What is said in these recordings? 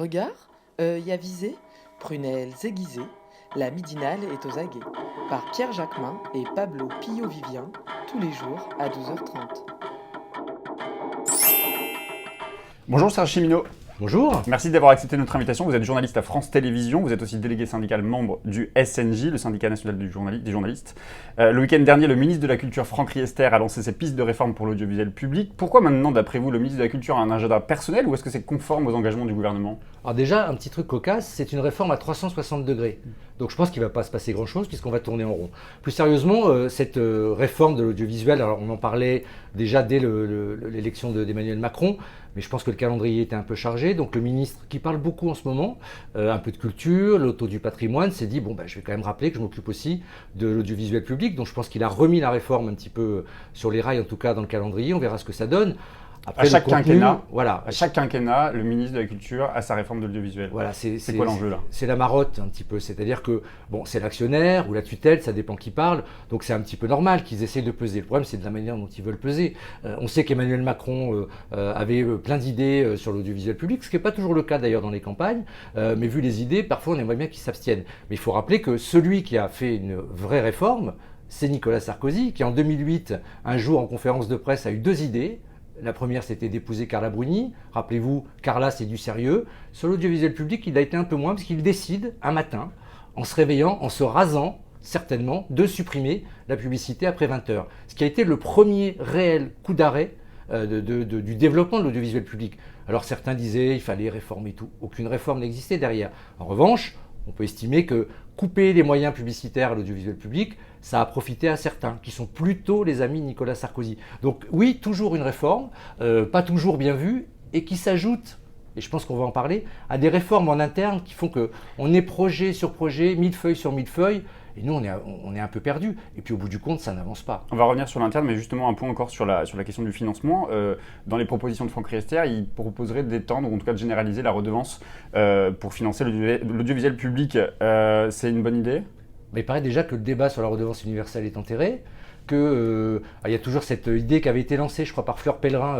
Regard, œil avisé, prunelles aiguisées, la midinale est aux aguets. Par Pierre Jacquemin et Pablo Pillot-Vivien, tous les jours à 12h30. Bonjour Serge Cheminot. Bonjour. Merci d'avoir accepté notre invitation. Vous êtes journaliste à France Télévisions, vous êtes aussi délégué syndical membre du SNJ, le syndicat national des journalistes. Le week-end dernier, le ministre de la Culture, Franck Riester, a lancé ses pistes de réforme pour l'audiovisuel public. Pourquoi maintenant, d'après vous, le ministre de la Culture a un agenda personnel ou est-ce que c'est conforme aux engagements du gouvernement ? Alors déjà, un petit truc cocasse, c'est une réforme à 360 degrés. Donc je pense qu'il ne va pas se passer grand-chose puisqu'on va tourner en rond. Plus sérieusement, cette réforme de l'audiovisuel, alors on en parlait déjà dès l'élection d'Emmanuel Macron, mais je pense que le calendrier était un peu chargé. Donc le ministre, qui parle beaucoup en ce moment, un peu de culture, l'auto du patrimoine, s'est dit, je vais quand même rappeler que je m'occupe aussi de l'audiovisuel public. Donc je pense qu'il a remis la réforme un petit peu sur les rails, en tout cas dans le calendrier. On verra ce que ça donne. Après, à chaque quinquennat, le ministre de la Culture a sa réforme de l'audiovisuel. Voilà, c'est quoi l'enjeu là ? C'est la marotte un petit peu, c'est-à-dire que c'est l'actionnaire ou la tutelle, ça dépend qui parle, donc c'est un petit peu normal qu'ils essayent de peser. Le problème, c'est de la manière dont ils veulent peser. On sait qu'Emmanuel Macron avait plein d'idées sur l'audiovisuel public, ce qui n'est pas toujours le cas d'ailleurs dans les campagnes, mais vu les idées, parfois on aimerait bien qu'ils s'abstiennent. Mais il faut rappeler que celui qui a fait une vraie réforme, c'est Nicolas Sarkozy, qui en 2008, un jour en conférence de presse, a eu deux idées. La première, c'était d'épouser Carla Bruni. Rappelez-vous, Carla, c'est du sérieux. Sur l'audiovisuel public, il a été un peu moins, parce qu'il décide, un matin, en se réveillant, en se rasant, certainement, de supprimer la publicité après 20h. Ce qui a été le premier réel coup d'arrêt du développement de l'audiovisuel public. Alors certains disaient qu'il fallait réformer tout. Aucune réforme n'existait derrière. En revanche, on peut estimer que couper les moyens publicitaires à l'audiovisuel public, ça a profité à certains, qui sont plutôt les amis de Nicolas Sarkozy. Donc oui, toujours une réforme, pas toujours bien vue, et qui s'ajoute, et je pense qu'on va en parler, à des réformes en interne qui font qu'on est projet sur projet, millefeuille sur millefeuille, et nous, on est un peu perdus. Et puis au bout du compte, ça n'avance pas. On va revenir sur l'interne, mais justement un point encore sur la question du financement. Dans les propositions de Franck Riester, il proposerait d'étendre, ou en tout cas de généraliser la redevance pour financer l'audiovisuel public. C'est une bonne idée ? Il paraît déjà que le débat sur la redevance universelle est enterré, qu'il y a toujours cette idée qui avait été lancée, je crois, par Fleur Pellerin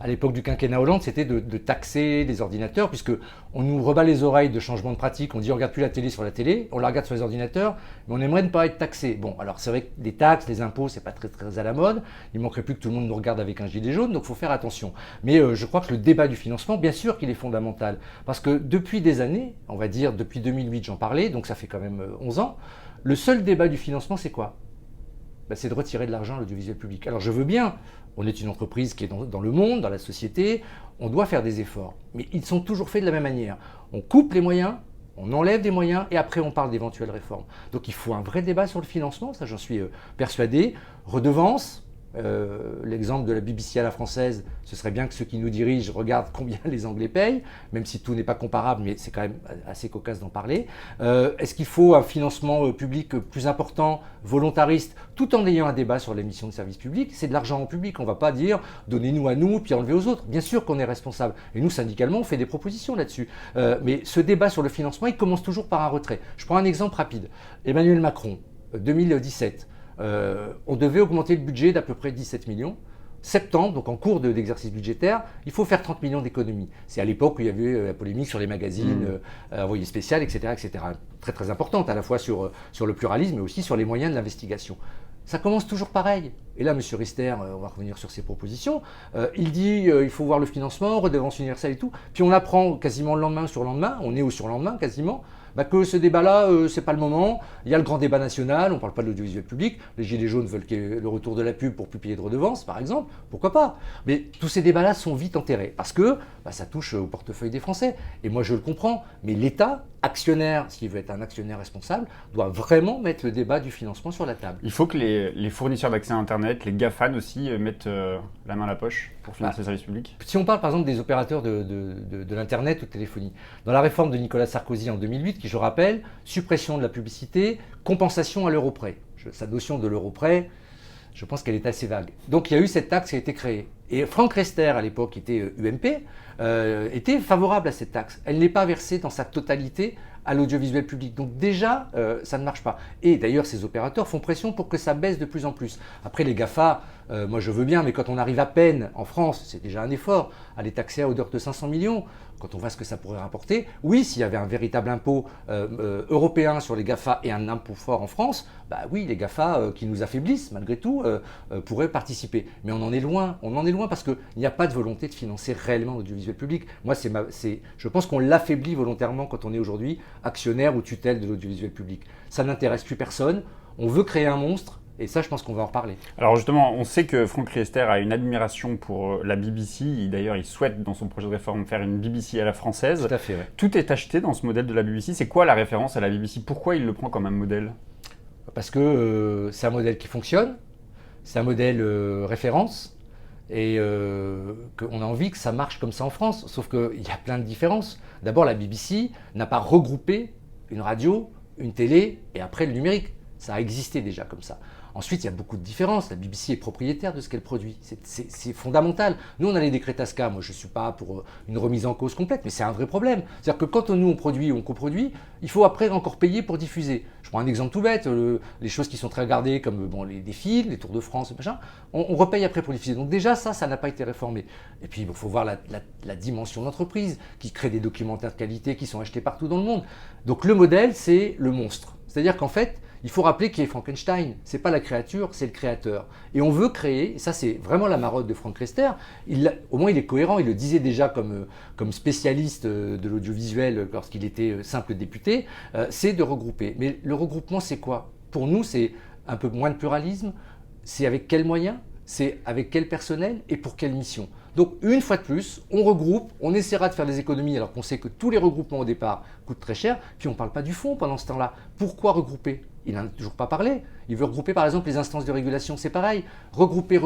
à l'époque du quinquennat Hollande, c'était de taxer les ordinateurs, puisqu'on nous rebat les oreilles de changement de pratique, on dit on ne regarde plus la télé sur la télé, on la regarde sur les ordinateurs, mais on aimerait ne pas être taxé. Bon, alors c'est vrai que les taxes, les impôts, c'est pas très, très à la mode, il manquerait plus que tout le monde nous regarde avec un gilet jaune, donc il faut faire attention. Mais je crois que le débat du financement, bien sûr qu'il est fondamental, parce que depuis des années, on va dire depuis 2008 j'en parlais, donc ça fait quand même 11 ans, le seul débat du financement, c'est quoi ? C'est de retirer de l'argent à l'audiovisuel public. Alors je veux bien, on est une entreprise qui est dans le monde, dans la société, on doit faire des efforts, mais ils sont toujours faits de la même manière. On coupe les moyens, on enlève des moyens et après on parle d'éventuelles réformes. Donc il faut un vrai débat sur le financement, ça j'en suis persuadé. Redevance. L'exemple de la BBC à la française, ce serait bien que ceux qui nous dirigent regardent combien les Anglais payent, même si tout n'est pas comparable, mais c'est quand même assez cocasse d'en parler. Est-ce qu'il faut un financement public plus important, volontariste, tout en ayant un débat sur les missions de service public ? C'est de l'argent en public, on ne va pas dire donnez-nous à nous puis enlevez aux autres. Bien sûr qu'on est responsable, et nous syndicalement on fait des propositions là-dessus. Mais ce débat sur le financement, il commence toujours par un retrait. Je prends un exemple rapide. Emmanuel Macron, 2017. On devait augmenter le budget d'à peu près 17 millions. Septembre, donc en cours d'exercice budgétaire, il faut faire 30 millions d'économies. C'est à l'époque où il y avait la polémique sur les magazines, envoyés spécial, etc., etc. Très très importante, à la fois sur le pluralisme, mais aussi sur les moyens de l'investigation. Ça commence toujours pareil. Et là, M. Riester, on va revenir sur ses propositions, il dit il faut voir le financement, redevance universelle et tout. Puis on apprend quasiment le lendemain sur le lendemain, on est au surlendemain quasiment, que ce débat-là, c'est pas le moment. Il y a le grand débat national, on ne parle pas de l'audiovisuel public. Les Gilets jaunes veulent qu'il y ait le retour de la pub pour plus payer de redevances, par exemple. Pourquoi pas ? Mais tous ces débats-là sont vite enterrés parce que ça touche au portefeuille des Français. Et moi, je le comprends. Mais l'État, actionnaire, s'il veut être un actionnaire responsable, doit vraiment mettre le débat du financement sur la table. Il faut que les fournisseurs d'accès à Internet, les GAFAN aussi, mettent la main à la poche pour financer les services publics. Si on parle par exemple des opérateurs de l'Internet ou de téléphonie, dans la réforme de Nicolas Sarkozy en 2008, qui je rappelle, suppression de la publicité, compensation à l'euro près. Sa notion de l'euro près, je pense qu'elle est assez vague. Donc il y a eu cette taxe qui a été créée. Et Franck Riester, à l'époque, qui était UMP, était favorable à cette taxe. Elle n'est pas versée dans sa totalité à l'audiovisuel public. Donc déjà, ça ne marche pas. Et d'ailleurs, ces opérateurs font pression pour que ça baisse de plus en plus. Après, les GAFA, moi je veux bien, mais quand on arrive à peine en France, c'est déjà un effort, à les taxer à hauteur de 500 millions. quand on voit ce que ça pourrait rapporter, oui, s'il y avait un véritable impôt européen sur les GAFA et un impôt fort en France, bah oui, les GAFA qui nous affaiblissent malgré tout pourraient participer. Mais on en est loin parce qu'il n'y a pas de volonté de financer réellement l'audiovisuel public. Moi, je pense qu'on l'affaiblit volontairement quand on est aujourd'hui actionnaire ou tutelle de l'audiovisuel public. Ça n'intéresse plus personne, on veut créer un monstre. Et ça, je pense qu'on va en reparler. Alors justement, on sait que Franck Riester a une admiration pour la BBC. D'ailleurs, il souhaite, dans son projet de réforme, faire une BBC à la française. Tout à fait, ouais. Tout est acheté dans ce modèle de la BBC. C'est quoi la référence à la BBC? Pourquoi il le prend comme un modèle? Parce que c'est un modèle qui fonctionne, c'est un modèle référence, et qu'on a envie que ça marche comme ça en France. Sauf qu'il y a plein de différences. D'abord, la BBC n'a pas regroupé une radio, une télé, et après le numérique. Ça a existé déjà comme ça. Ensuite, il y a beaucoup de différences. La BBC est propriétaire de ce qu'elle produit. C'est fondamental. Nous, on a les décrets TASCA. Moi, je ne suis pas pour une remise en cause complète, mais c'est un vrai problème. C'est-à-dire que quand nous, on produit ou on coproduit, il faut après encore payer pour diffuser. Je prends un exemple tout bête. Les choses qui sont très regardées, comme des films, les Tours de France, machin, on repaye après pour diffuser. Donc déjà, ça n'a pas été réformé. Et puis, il faut voir la dimension d'entreprise qui crée des documentaires de qualité qui sont achetés partout dans le monde. Donc le modèle, c'est le monstre. C'est-à-dire qu'en fait, il faut rappeler qui est Frankenstein. Ce n'est pas la créature, c'est le créateur. Et on veut créer, et ça c'est vraiment la marotte de Franck Riester, au moins il est cohérent, il le disait déjà comme spécialiste de l'audiovisuel lorsqu'il était simple député, c'est de regrouper. Mais le regroupement c'est quoi? Pour nous c'est un peu moins de pluralisme, c'est avec quels moyens, c'est avec quel personnel et pour quelle mission. Donc une fois de plus, on regroupe, on essaiera de faire des économies alors qu'on sait que tous les regroupements au départ coûtent très cher, puis on ne parle pas du fond pendant ce temps-là. Pourquoi regrouper? Il n'en a toujours pas parlé. Il veut regrouper par exemple les instances de régulation, c'est pareil. Regrouper,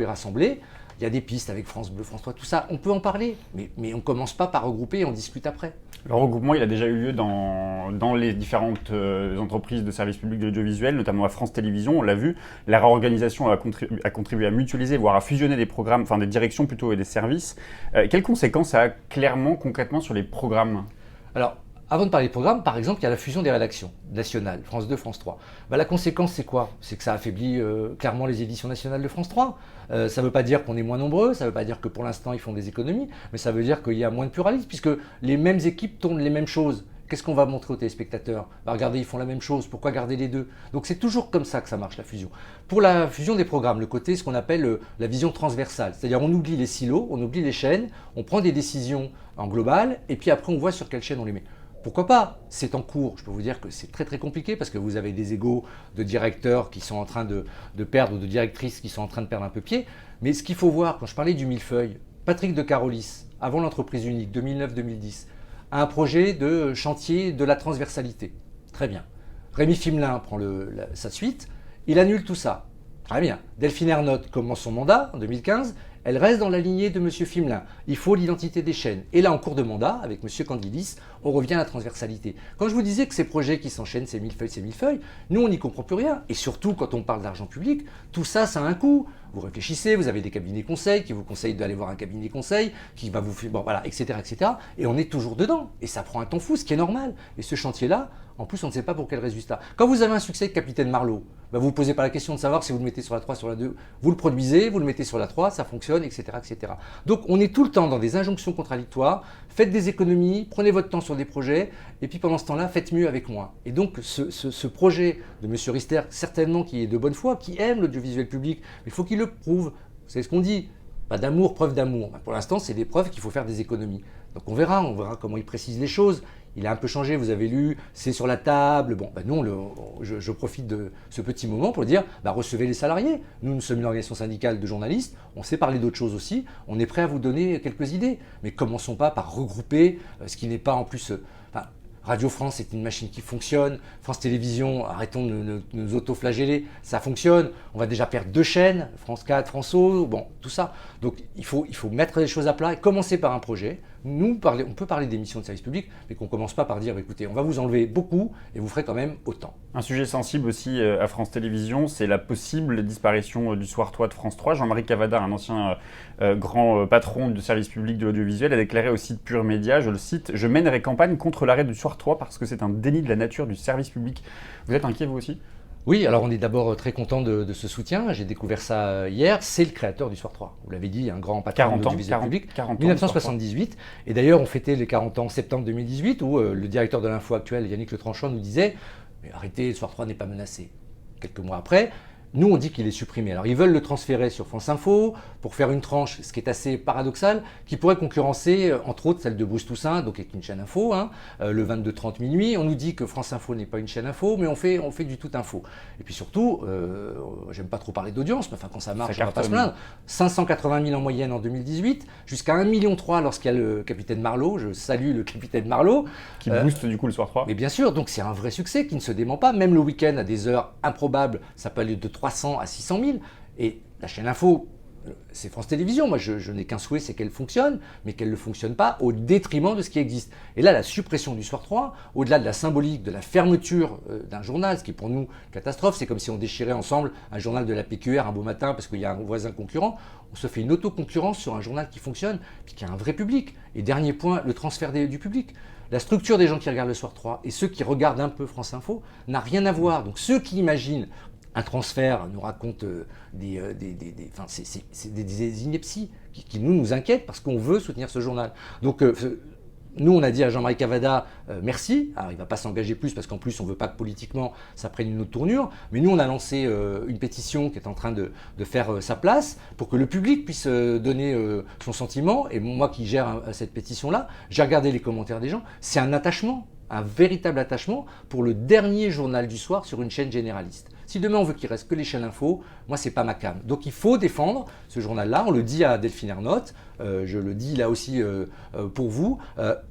rassembler. Il y a des pistes avec France Bleu, France 3, tout ça. On peut en parler, mais on ne commence pas par regrouper et on discute après. Le regroupement, il a déjà eu lieu dans les différentes entreprises de services publics de l'audiovisuel, notamment à France Télévisions, on l'a vu. La réorganisation a contribué à mutualiser, voire à fusionner des programmes, enfin des directions plutôt et des services. Quelles conséquences ça a clairement, concrètement sur les programmes? Alors, avant de parler des programmes, par exemple, il y a la fusion des rédactions nationales, France 2, France 3. La conséquence, c'est quoi? C'est que ça affaiblit clairement les éditions nationales de France 3. Ça ne veut pas dire qu'on est moins nombreux, ça ne veut pas dire que pour l'instant ils font des économies, mais ça veut dire qu'il y a moins de pluralisme, puisque les mêmes équipes tournent les mêmes choses. Qu'est-ce qu'on va montrer aux téléspectateurs? Regardez, ils font la même chose, pourquoi garder les deux? Donc c'est toujours comme ça que ça marche la fusion. Pour la fusion des programmes, le côté, ce qu'on appelle la vision transversale, c'est-à-dire on oublie les silos, on oublie les chaînes, on prend des décisions en global, et puis après on voit sur quelle chaîne on les met. Pourquoi pas? C'est en cours. Je peux vous dire que c'est très très compliqué parce que vous avez des égos de directeurs qui sont en train de perdre, ou de directrices qui sont en train de perdre un peu pied. Mais ce qu'il faut voir, quand je parlais du millefeuille, Patrick de Carolis, avant l'entreprise unique, 2009-2010, a un projet de chantier de la transversalité. Très bien. Rémi Fimelin prend sa suite, il annule tout ça. Très bien. Delphine Ernotte commence son mandat en 2015. Elle reste dans la lignée de M. Fimelin. Il faut l'identité des chaînes. Et là, en cours de mandat, avec M. Candilis, on revient à la transversalité. Quand je vous disais que ces projets qui s'enchaînent, ces millefeuilles, nous, on n'y comprend plus rien. Et surtout, quand on parle d'argent public, tout ça, ça a un coût. Vous réfléchissez, vous avez des cabinets conseils qui vous conseillent d'aller voir un cabinet conseil, qui va vous faire, bon, voilà, etc., etc. Et on est toujours dedans. Et ça prend un temps fou, ce qui est normal. Et ce chantier-là, en plus, on ne sait pas pour quel résultat. Quand vous avez un succès de Capitaine Marlowe, vous ne vous posez pas la question de savoir si vous le mettez sur la 3, sur la 2. Vous le produisez, vous le mettez sur la 3, ça fonctionne, etc., etc. Donc, on est tout le temps dans des injonctions contradictoires. Faites des économies, prenez votre temps sur des projets, et puis pendant ce temps-là, faites mieux avec moins. Et donc, ce projet de M. Riester, certainement qui est de bonne foi, qui aime l'audiovisuel public, mais il faut qu'il le prouve. C'est ce qu'on dit. Pas d'amour, preuve d'amour. Pour l'instant, c'est des preuves qu'il faut faire des économies. Donc on verra comment il précise les choses. Il a un peu changé, vous avez lu, c'est sur la table. Bon, nous, je profite de ce petit moment pour dire, recevez les salariés. Nous sommes une organisation syndicale de journalistes, on sait parler d'autres choses aussi, on est prêt à vous donner quelques idées. Mais commençons pas par regrouper ce qui n'est pas en plus... Radio France, c'est une machine qui fonctionne. France Télévisions, arrêtons de nous auto-flageller, ça fonctionne. On va déjà perdre 2 chaînes, France 4, France O, bon, tout ça. Donc il faut mettre les choses à plat et commencer par un projet. On peut parler d'émissions de service public, mais qu'on ne commence pas par dire, écoutez, on va vous enlever beaucoup et vous ferez quand même autant. Un sujet sensible aussi à France Télévisions, c'est la possible disparition du Soir Toi de France 3. Jean-Marie Cavada, un ancien grand patron du service public de l'audiovisuel, a déclaré au site Pure Média, je le cite, « Je mènerai campagne contre l'arrêt du Soir 3 parce que c'est un déni de la nature du service public ». Vous êtes inquiet vous aussi ? Oui, alors on est d'abord très content de ce soutien. J'ai découvert ça hier. C'est le créateur du Soir 3. Vous l'avez dit, un grand patron 40 de ans, l'audiovisuel public. 40 ans, 1978. Et d'ailleurs, on fêtait les 40 ans en septembre 2018 où le directeur de l'Info actuel, Yannick Le Tranchant, nous disait « Mais arrêtez, le Soir 3 n'est pas menacé ». Quelques mois après, nous, on dit qu'il est supprimé. Alors, ils veulent le transférer sur France Info pour faire une tranche, ce qui est assez paradoxal, qui pourrait concurrencer, entre autres, celle de Bruce Toussaint, donc avec une chaîne info, le 22h30 minuit. On nous dit que France Info n'est pas une chaîne info, mais on fait du tout info. Et puis surtout, j'aime pas trop parler d'audience, mais enfin, quand ça marche, on va pas se plaindre. 580 000 en moyenne en 2018, jusqu'à 1,3 million lorsqu'il y a le capitaine Marlowe. Je salue le capitaine Marlowe. Qui booste du coup le Soir 3. Mais bien sûr, donc c'est un vrai succès qui ne se dément pas. Même le week-end, à des heures improbables, ça peut aller de 300 à 600 000. Et la chaîne info, c'est France Télévisions. Moi, je n'ai qu'un souhait, c'est qu'elle fonctionne, mais qu'elle ne fonctionne pas au détriment de ce qui existe. Et là, la suppression du Soir 3, au-delà de la symbolique, de la fermeture d'un journal, ce qui est pour nous catastrophe, c'est comme si on déchirait ensemble un journal de la PQR un beau matin parce qu'il y a un voisin concurrent. On se fait une autoconcurrence sur un journal qui fonctionne, puis qui a un vrai public. Et dernier point, le transfert du public. La structure des gens qui regardent le Soir 3 et ceux qui regardent un peu France Info n'a rien à voir. Donc ceux qui imaginent un transfert nous racontent des inepties qui nous inquiètent parce qu'on veut soutenir ce journal. Donc nous, on a dit à Jean-Marie Cavada, merci. Alors, il ne va pas s'engager plus parce qu'en plus, on ne veut pas que politiquement, ça prenne une autre tournure. Mais nous, on a lancé une pétition qui est en train de faire sa place pour que le public puisse donner son sentiment. Et moi qui gère cette pétition-là, j'ai regardé les commentaires des gens. C'est un attachement, un véritable attachement pour le dernier journal du soir sur une chaîne généraliste. Si demain on veut qu'il reste que les chaînes info, moi c'est pas ma came. Donc il faut défendre ce journal-là. On le dit à Delphine Ernotte, je le dis là aussi pour vous.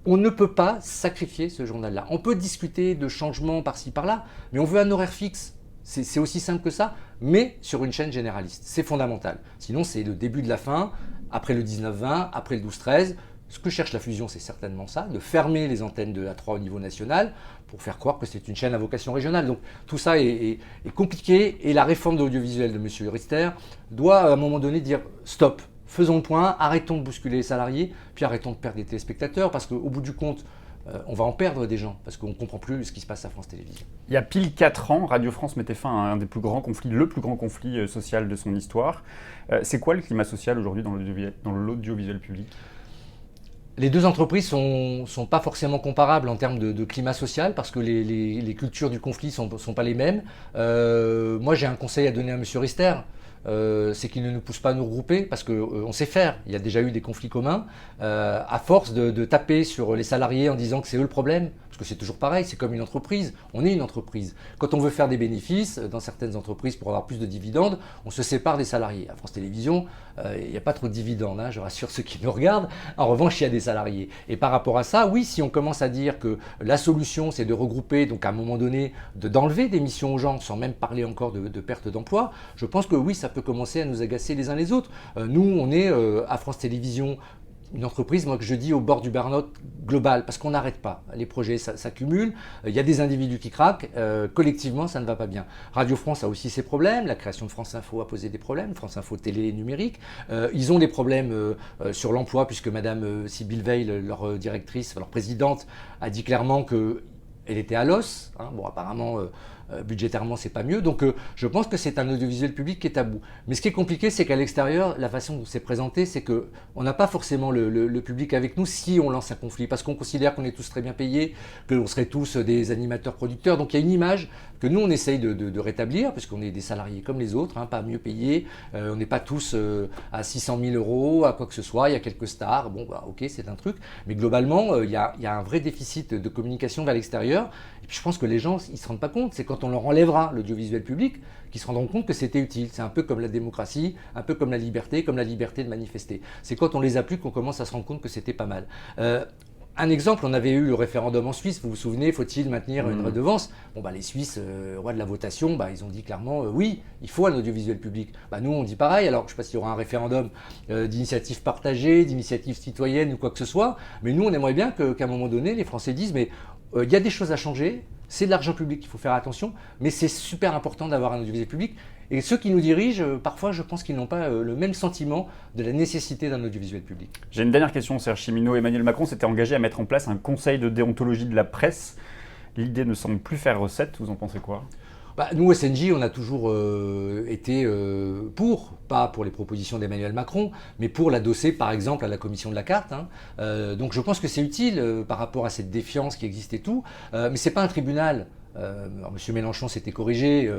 On ne peut pas sacrifier ce journal-là. On peut discuter de changements par-ci par-là, mais on veut un horaire fixe. C'est aussi simple que ça, mais sur une chaîne généraliste. C'est fondamental. Sinon c'est le début de la fin, après le 19-20, après le 12-13. Ce que cherche la fusion, c'est certainement ça, de fermer les antennes de la 3 au niveau national pour faire croire que c'est une chaîne à vocation régionale. Donc tout ça est compliqué et la réforme de l'audiovisuel de M. Rister doit à un moment donné dire stop, faisons le point, arrêtons de bousculer les salariés, puis arrêtons de perdre des téléspectateurs parce qu'au bout du compte, on va en perdre des gens parce qu'on ne comprend plus ce qui se passe à France Télévisions. Il y a pile 4 ans, Radio France mettait fin à un des plus grands conflits, le plus grand conflit social de son histoire. C'est quoi le climat social aujourd'hui dans l'audiovisuel public ? Les deux entreprises ne sont pas forcément comparables en termes de climat social parce que les cultures du conflit ne sont pas les mêmes. Moi, j'ai un conseil à donner à M. Rister. C'est qu'il ne nous pousse pas à nous regrouper parce qu'on sait faire. Il y a déjà eu des conflits communs. À force de taper sur les salariés en disant que c'est eux le problème, parce que c'est toujours pareil, c'est comme une entreprise. On est une entreprise. Quand on veut faire des bénéfices, dans certaines entreprises, pour avoir plus de dividendes, on se sépare des salariés. À France Télévisions, il n'y a pas trop de dividendes, je rassure ceux qui nous regardent. En revanche, il y a des salariés. Et par rapport à ça, oui, si on commence à dire que la solution, c'est de regrouper, donc à un moment donné, d'enlever des missions aux gens, sans même parler encore de perte d'emploi, je pense que oui, ça peut commencer à nous agacer les uns les autres. Nous, on est à France Télévisions, une entreprise, moi, que je dis au bord du burn-out global, parce qu'on n'arrête pas. Les projets s'accumulent, il y a des individus qui craquent, collectivement, ça ne va pas bien. Radio France a aussi ses problèmes, la création de France Info a posé des problèmes, France Info télé et numérique. Ils ont des problèmes sur l'emploi, puisque Madame Sybille Veil, leur directrice, leur présidente, a dit clairement qu'elle était à l'os. Bon, apparemment... budgétairement, c'est pas mieux. Donc, je pense que c'est un audiovisuel public qui est à bout. Mais ce qui est compliqué, c'est qu'à l'extérieur, la façon dont c'est présenté, c'est qu'on n'a pas forcément le public avec nous si on lance un conflit, parce qu'on considère qu'on est tous très bien payés, qu'on serait tous des animateurs producteurs. Donc, il y a une image que nous, on essaye de rétablir, puisqu'on est des salariés comme les autres, pas mieux payés. On n'est pas tous à 600 000 euros, à quoi que ce soit. Il y a quelques stars. Bon, ok, c'est un truc. Mais globalement, il y a un vrai déficit de communication vers l'extérieur. Et puis, je pense que les gens, ils ne se rendent pas compte. C'est quand on leur enlèvera l'audiovisuel public qu'ils se rendront compte que c'était utile. C'est un peu comme la démocratie, un peu comme la liberté de manifester. C'est quand on les a plus qu'on commence à se rendre compte que c'était pas mal. Un exemple, on avait eu le référendum en Suisse, vous vous souvenez, faut-il maintenir une redevance ? Les Suisses, rois de la votation, ils ont dit clairement oui, il faut un audiovisuel public. Nous, on dit pareil. Alors, je ne sais pas s'il y aura un référendum d'initiative partagée, d'initiative citoyenne ou quoi que ce soit, mais nous, on aimerait bien qu'à un moment donné, les Français disent mais il y a des choses à changer, c'est de l'argent public, il faut faire attention, mais c'est super important d'avoir un audiovisuel public. Et ceux qui nous dirigent, parfois, je pense qu'ils n'ont pas le même sentiment de la nécessité d'un audiovisuel public. J'ai une dernière question, Serge Chimino. Emmanuel Macron s'était engagé à mettre en place un conseil de déontologie de la presse. L'idée ne semble plus faire recette, vous en pensez quoi ? Nous, au SNJ, on a toujours été pas pour les propositions d'Emmanuel Macron, mais pour l'adosser par exemple à la commission de la carte. Donc je pense que c'est utile par rapport à cette défiance qui existe et tout, mais c'est pas un tribunal. M. Mélenchon s'était corrigé,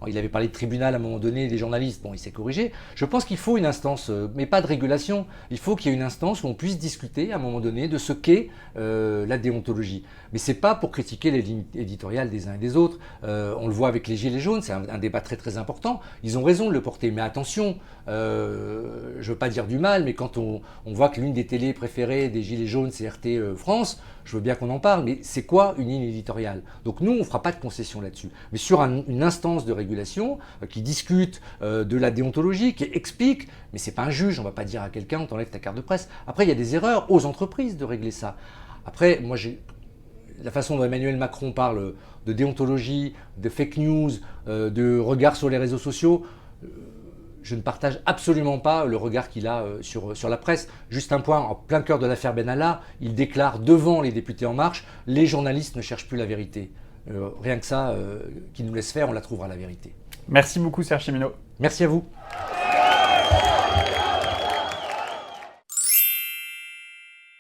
il avait parlé de tribunal à un moment donné, des journalistes, bon il s'est corrigé. Je pense qu'il faut une instance, mais pas de régulation, il faut qu'il y ait une instance où on puisse discuter à un moment donné de ce qu'est la déontologie. Mais c'est pas pour critiquer les lignes éditoriales des uns et des autres, on le voit avec les Gilets jaunes, c'est un débat très très important, ils ont raison de le porter, mais attention, je veux pas dire du mal, mais quand on voit que l'une des télés préférées des Gilets jaunes c'est RT France, je veux bien qu'on en parle, mais c'est quoi une ligne éditoriale? Donc nous, on ne fera pas de concession là-dessus. Mais sur une instance de régulation qui discute de la déontologie, qui explique, mais c'est pas un juge, on ne va pas dire à quelqu'un, on t'enlève ta carte de presse. Après, il y a des erreurs aux entreprises de régler ça. Après, moi, la façon dont Emmanuel Macron parle de déontologie, de fake news, de regard sur les réseaux sociaux, je ne partage absolument pas le regard qu'il a sur la presse. Juste un point, en plein cœur de l'affaire Benalla, il déclare devant les députés En Marche, les journalistes ne cherchent plus la vérité. Rien que ça, qu'ils nous laissent faire, on la trouvera la vérité. Merci beaucoup Serge Cheminot. Merci à vous.